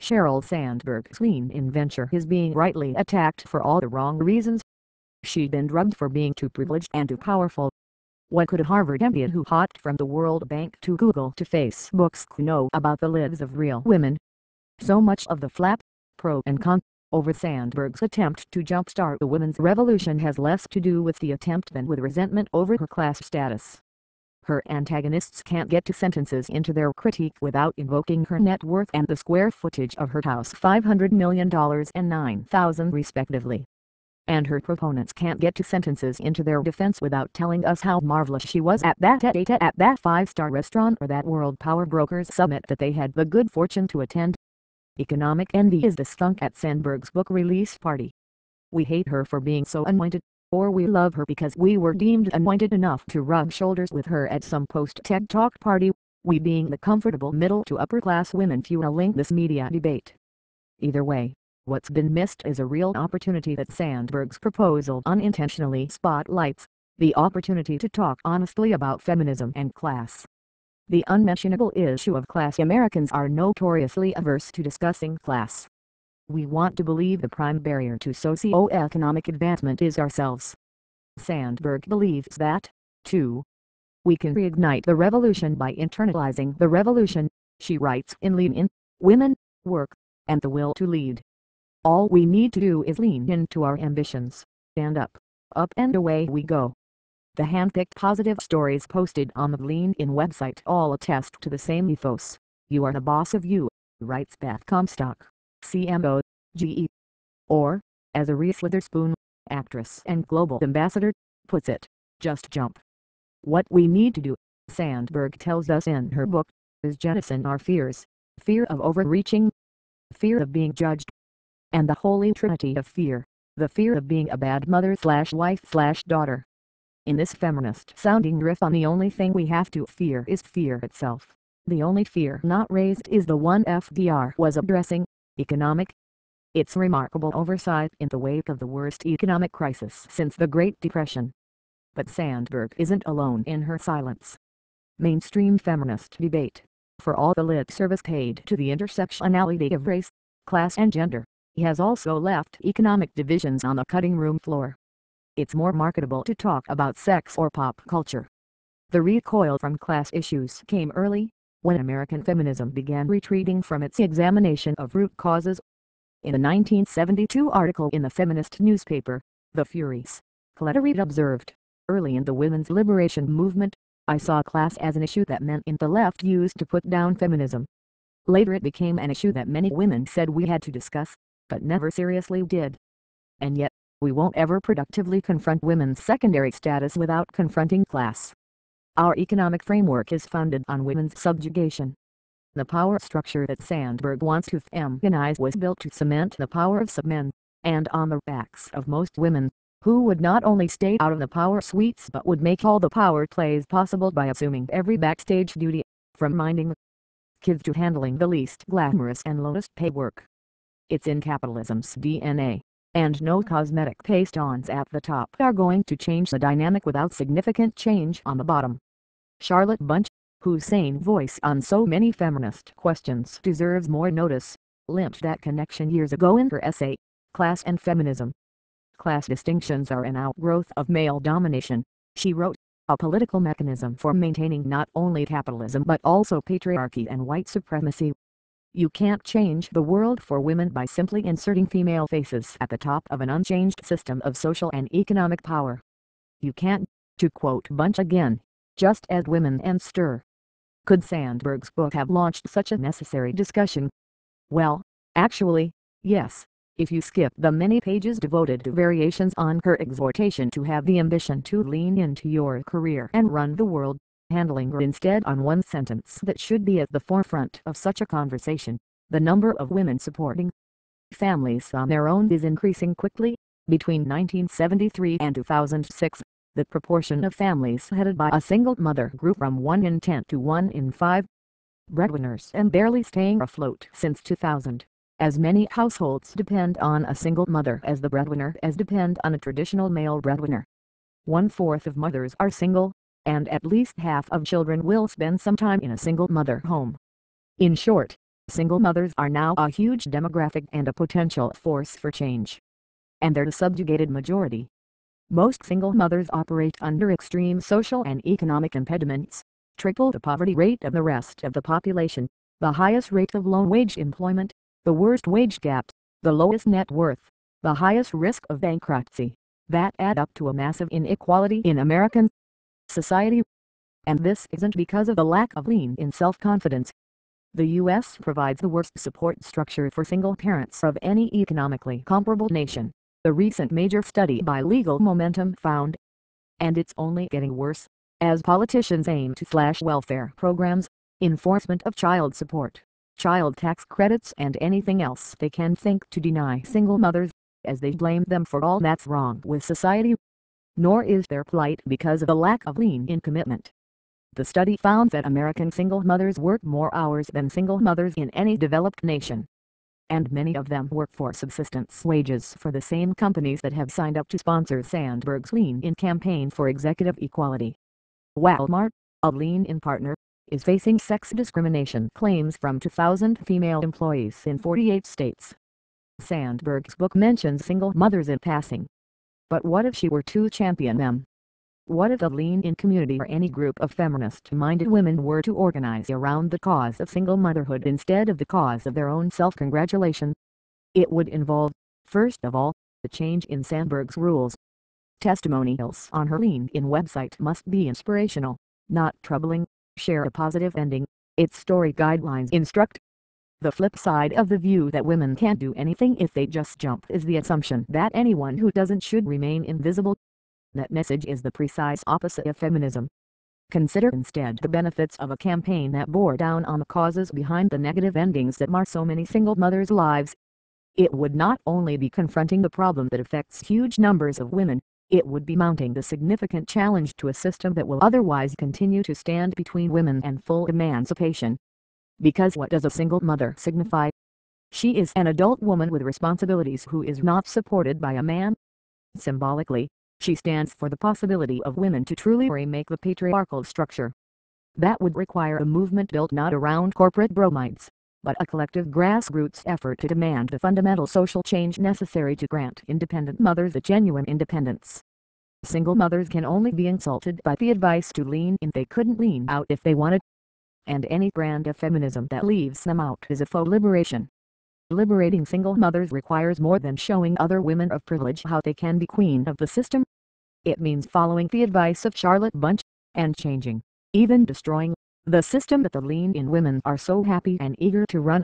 Sheryl Sandberg's lean-in venture is being rightly attacked for all the wrong reasons. She'd been drugged for being too privileged and too powerful. What could a Harvard MBA who hopped from the World Bank to Google to Facebook's know about the lives of real women? So much of the flap, pro and con, over Sandberg's attempt to jumpstart the women's revolution has less to do with the attempt than with resentment over her class status. Her antagonists can't get two sentences into their critique without invoking her net worth and the square footage of her house, $500 million and 9,000 respectively. And her proponents can't get two sentences into their defense without telling us how marvelous she was at that date at that five-star restaurant or that World Power Brokers Summit that they had the good fortune to attend. Economic envy is the skunk at Sandberg's book release party. We hate her for being so anointed, or we love her because we were deemed anointed enough to rub shoulders with her at some post-TED Talk party, we being the comfortable middle to upper class women fueling this media debate. Either way, what's been missed is a real opportunity that Sandberg's proposal unintentionally spotlights, the opportunity to talk honestly about feminism and class. The unmentionable issue of class. Americans are notoriously averse to discussing class. We want to believe the prime barrier to socio-economic advancement is ourselves. Sandberg believes that, too. We can reignite the revolution by internalizing the revolution, she writes in Lean In, Women, Work, and the Will to Lead. All we need to do is lean into our ambitions, stand up and away we go. The handpicked positive stories posted on the Lean In website all attest to the same ethos. You are the boss of you, writes Beth Comstock, CMO, GE. Or, as a Reese Witherspoon, actress and global ambassador, puts it, just jump. What we need to do, Sandberg tells us in her book, is jettison our fears, fear of overreaching, fear of being judged, and the holy trinity of fear, the fear of being a bad mother/wife/daughter. In this feminist-sounding riff on the only thing we have to fear is fear itself. The only fear not raised is the one FDR was addressing, economic. It's remarkable oversight in the wake of the worst economic crisis since the Great Depression. But Sandberg isn't alone in her silence. Mainstream feminist debate, for all the lip service paid to the intersectionality of race, class and gender, has also left economic divisions on the cutting room floor. It's more marketable to talk about sex or pop culture. The recoil from class issues came early, when American feminism began retreating from its examination of root causes. In a 1972 article in the feminist newspaper, The Furies, Coletta Reed observed, early in the women's liberation movement, I saw class as an issue that men in the left used to put down feminism. Later it became an issue that many women said we had to discuss, but never seriously did. And yet, we won't ever productively confront women's secondary status without confronting class. Our economic framework is founded on women's subjugation. The power structure that Sandberg wants to feminize was built to cement the power of some men, and on the backs of most women, who would not only stay out of the power suites but would make all the power plays possible by assuming every backstage duty, from minding the kids to handling the least glamorous and lowest pay work. It's in capitalism's DNA. And no cosmetic paste-ons at the top are going to change the dynamic without significant change on the bottom. Charlotte Bunch, whose sane voice on so many feminist questions deserves more notice, limped that connection years ago in her essay, Class and Feminism. Class distinctions are an outgrowth of male domination, she wrote, a political mechanism for maintaining not only capitalism but also patriarchy and white supremacy. You can't change the world for women by simply inserting female faces at the top of an unchanged system of social and economic power. You can't, to quote Bunch again, just add women and stir. Could Sandberg's book have launched such a necessary discussion? Well, actually, yes, if you skip the many pages devoted to variations on her exhortation to have the ambition to lean into your career and run the world, handling her instead on one sentence that should be at the forefront of such a conversation, the number of women supporting families on their own is increasing quickly. Between 1973 and 2006, the proportion of families headed by a single mother grew from 1 in 10 to 1 in 5 breadwinners and barely staying afloat since 2000. As many households depend on a single mother as the breadwinner as depend on a traditional male breadwinner. 1/4 of mothers are single, and at least half of children will spend some time in a single-mother home. In short, Single mothers are now a huge demographic and a potential force for change. And they're the subjugated majority. Most single mothers operate under extreme social and economic impediments, triple the poverty rate of the rest of the population, the highest rate of low-wage employment, the worst wage gap, the lowest net worth, the highest risk of bankruptcy, that add up to a massive inequality in American society. And this isn't because of the lack of lean in self-confidence. The U.S. provides the worst support structure for single parents of any economically comparable nation, the recent major study by Legal Momentum found. And it's only getting worse, as politicians aim to slash welfare programs, enforcement of child support, child tax credits and anything else they can think to deny single mothers, as they blame them for all that's wrong with society. Nor is their plight because of the lack of lean in commitment. The study found that American single mothers work more hours than single mothers in any developed nation. And many of them work for subsistence wages for the same companies that have signed up to sponsor Sandberg's lean-in campaign for executive equality. Walmart, a lean-in partner, is facing sex discrimination claims from 2,000 female employees in 48 states. Sandberg's book mentions single mothers in passing. But what if she were to champion them? What if the lean-in community or any group of feminist-minded women were to organize around the cause of single motherhood instead of the cause of their own self-congratulation? It would involve, first of all, a change in Sandberg's rules. Testimonials on her lean-in website must be inspirational, not troubling, share a positive ending, its story guidelines instruct. The flip side of the view that women can't do anything if they just jump is the assumption that anyone who doesn't should remain invisible. That message is the precise opposite of feminism. Consider instead the benefits of a campaign that bore down on the causes behind the negative endings that mar so many single mothers' lives. It would not only be confronting the problem that affects huge numbers of women, it would be mounting the significant challenge to a system that will otherwise continue to stand between women and full emancipation. Because what does a single mother signify? She is an adult woman with responsibilities who is not supported by a man. Symbolically, she stands for the possibility of women to truly remake the patriarchal structure. That would require a movement built not around corporate bromides, but a collective grassroots effort to demand the fundamental social change necessary to grant independent mothers a genuine independence. Single mothers can only be insulted by the advice to lean in they couldn't lean out if they wanted. And any brand of feminism that leaves them out is a faux liberation. Liberating single mothers requires more than showing other women of privilege how they can be queen of the system. It means following the advice of Charlotte Bunch, and changing, even destroying, the system that the lean-in women are so happy and eager to run.